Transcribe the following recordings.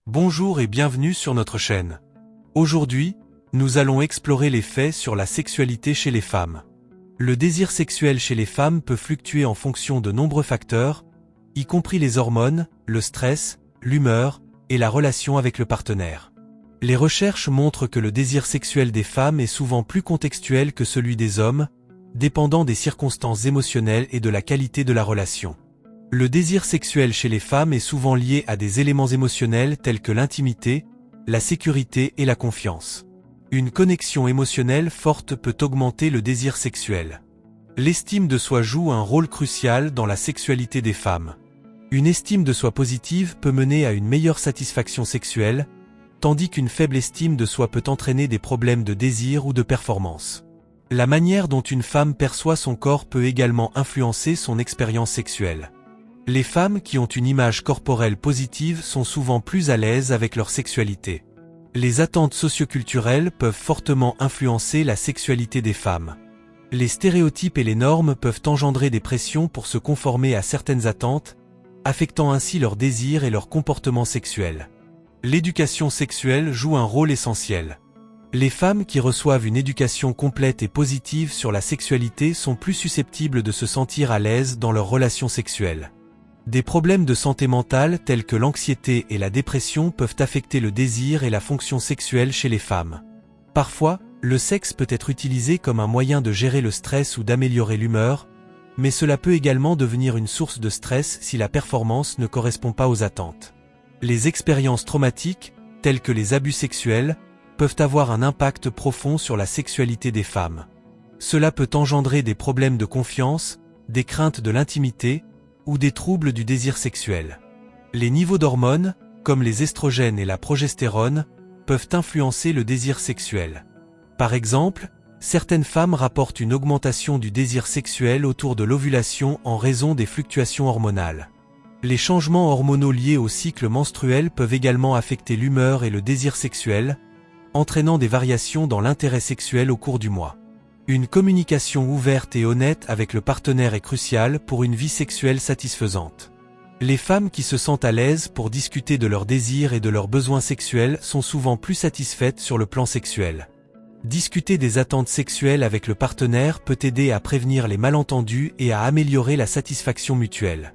Bonjour et bienvenue sur notre chaîne. Aujourd'hui, nous allons explorer les faits sur la sexualité chez les femmes. Le désir sexuel chez les femmes peut fluctuer en fonction de nombreux facteurs, y compris les hormones, le stress, l'humeur et la relation avec le partenaire. Les recherches montrent que le désir sexuel des femmes est souvent plus contextuel que celui des hommes, dépendant des circonstances émotionnelles et de la qualité de la relation. Le désir sexuel chez les femmes est souvent lié à des éléments émotionnels tels que l'intimité, la sécurité et la confiance. Une connexion émotionnelle forte peut augmenter le désir sexuel. L'estime de soi joue un rôle crucial dans la sexualité des femmes. Une estime de soi positive peut mener à une meilleure satisfaction sexuelle, tandis qu'une faible estime de soi peut entraîner des problèmes de désir ou de performance. La manière dont une femme perçoit son corps peut également influencer son expérience sexuelle. Les femmes qui ont une image corporelle positive sont souvent plus à l'aise avec leur sexualité. Les attentes socioculturelles peuvent fortement influencer la sexualité des femmes. Les stéréotypes et les normes peuvent engendrer des pressions pour se conformer à certaines attentes, affectant ainsi leur désir et leur comportement sexuel. L'éducation sexuelle joue un rôle essentiel. Les femmes qui reçoivent une éducation complète et positive sur la sexualité sont plus susceptibles de se sentir à l'aise dans leurs relations sexuelles. Des problèmes de santé mentale tels que l'anxiété et la dépression peuvent affecter le désir et la fonction sexuelle chez les femmes. Parfois, le sexe peut être utilisé comme un moyen de gérer le stress ou d'améliorer l'humeur, mais cela peut également devenir une source de stress si la performance ne correspond pas aux attentes. Les expériences traumatiques, telles que les abus sexuels, peuvent avoir un impact profond sur la sexualité des femmes. Cela peut engendrer des problèmes de confiance, des craintes de l'intimité, ou des troubles du désir sexuel. Les niveaux d'hormones, comme les estrogènes et la progestérone, peuvent influencer le désir sexuel. Par exemple, certaines femmes rapportent une augmentation du désir sexuel autour de l'ovulation en raison des fluctuations hormonales. Les changements hormonaux liés au cycle menstruel peuvent également affecter l'humeur et le désir sexuel, entraînant des variations dans l'intérêt sexuel au cours du mois. Une communication ouverte et honnête avec le partenaire est cruciale pour une vie sexuelle satisfaisante. Les femmes qui se sentent à l'aise pour discuter de leurs désirs et de leurs besoins sexuels sont souvent plus satisfaites sur le plan sexuel. Discuter des attentes sexuelles avec le partenaire peut aider à prévenir les malentendus et à améliorer la satisfaction mutuelle.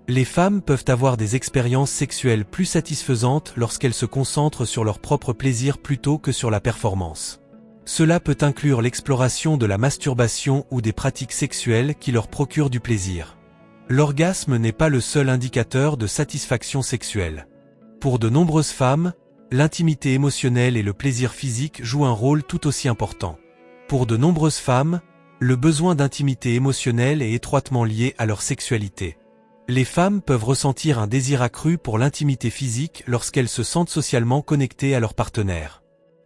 Les femmes peuvent avoir des expériences sexuelles plus satisfaisantes lorsqu'elles se concentrent sur leur propre plaisir plutôt que sur la performance. Cela peut inclure l'exploration de la masturbation ou des pratiques sexuelles qui leur procurent du plaisir. L'orgasme n'est pas le seul indicateur de satisfaction sexuelle. Pour de nombreuses femmes, l'intimité émotionnelle et le plaisir physique jouent un rôle tout aussi important. Pour de nombreuses femmes, le besoin d'intimité émotionnelle est étroitement lié à leur sexualité. Les femmes peuvent ressentir un désir accru pour l'intimité physique lorsqu'elles se sentent socialement connectées à leur partenaire.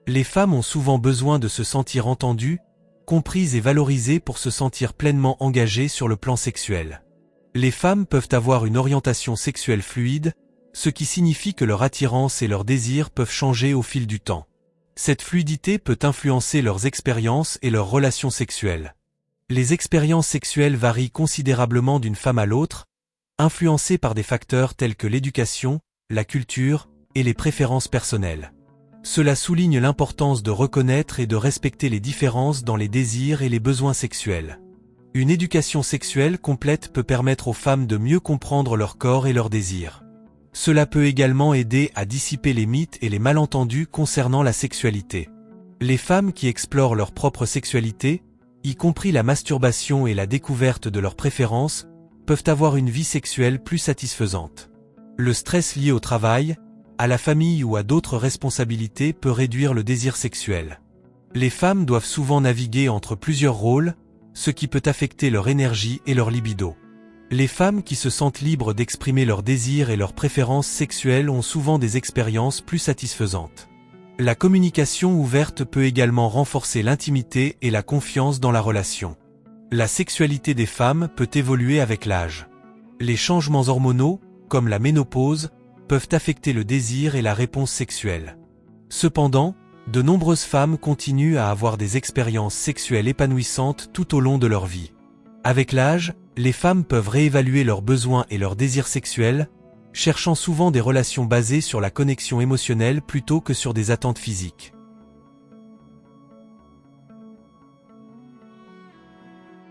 Les femmes ont souvent besoin de se sentir entendues, comprises et valorisées pour se sentir pleinement engagées sur le plan sexuel. Les femmes peuvent avoir une orientation sexuelle fluide, ce qui signifie que leur attirance et leurs désirs peuvent changer au fil du temps. Cette fluidité peut influencer leurs expériences et leurs relations sexuelles. Les expériences sexuelles varient considérablement d'une femme à l'autre, influencées par des facteurs tels que l'éducation, la culture et les préférences personnelles. Cela souligne l'importance de reconnaître et de respecter les différences dans les désirs et les besoins sexuels. Une éducation sexuelle complète peut permettre aux femmes de mieux comprendre leur corps et leurs désirs. Cela peut également aider à dissiper les mythes et les malentendus concernant la sexualité. Les femmes qui explorent leur propre sexualité, y compris la masturbation et la découverte de leurs préférences, peuvent avoir une vie sexuelle plus satisfaisante. Le stress lié au travail, à la famille ou à d'autres responsabilités peut réduire le désir sexuel. Les femmes doivent souvent naviguer entre plusieurs rôles, ce qui peut affecter leur énergie et leur libido. Les femmes qui se sentent libres d'exprimer leurs désirs et leurs préférences sexuelles ont souvent des expériences plus satisfaisantes. La communication ouverte peut également renforcer l'intimité et la confiance dans la relation. La sexualité des femmes peut évoluer avec l'âge. Les changements hormonaux, comme la ménopause, peuvent affecter le désir et la réponse sexuelle. Cependant, de nombreuses femmes continuent à avoir des expériences sexuelles épanouissantes tout au long de leur vie. Avec l'âge, les femmes peuvent réévaluer leurs besoins et leurs désirs sexuels, cherchant souvent des relations basées sur la connexion émotionnelle plutôt que sur des attentes physiques.